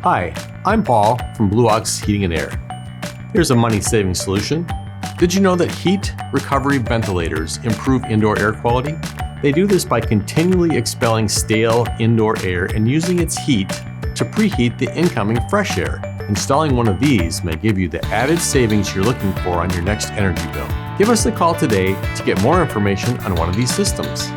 Hi, I'm Paul from Blue Ox Heating and Air. Here's a money-saving solution. Did you know that heat recovery ventilators improve indoor air quality? They do this by continually expelling stale indoor air and using its heat to preheat the incoming fresh air. Installing one of these may give you the added savings you're looking for on your next energy bill. Give us a call today to get more information on one of these systems.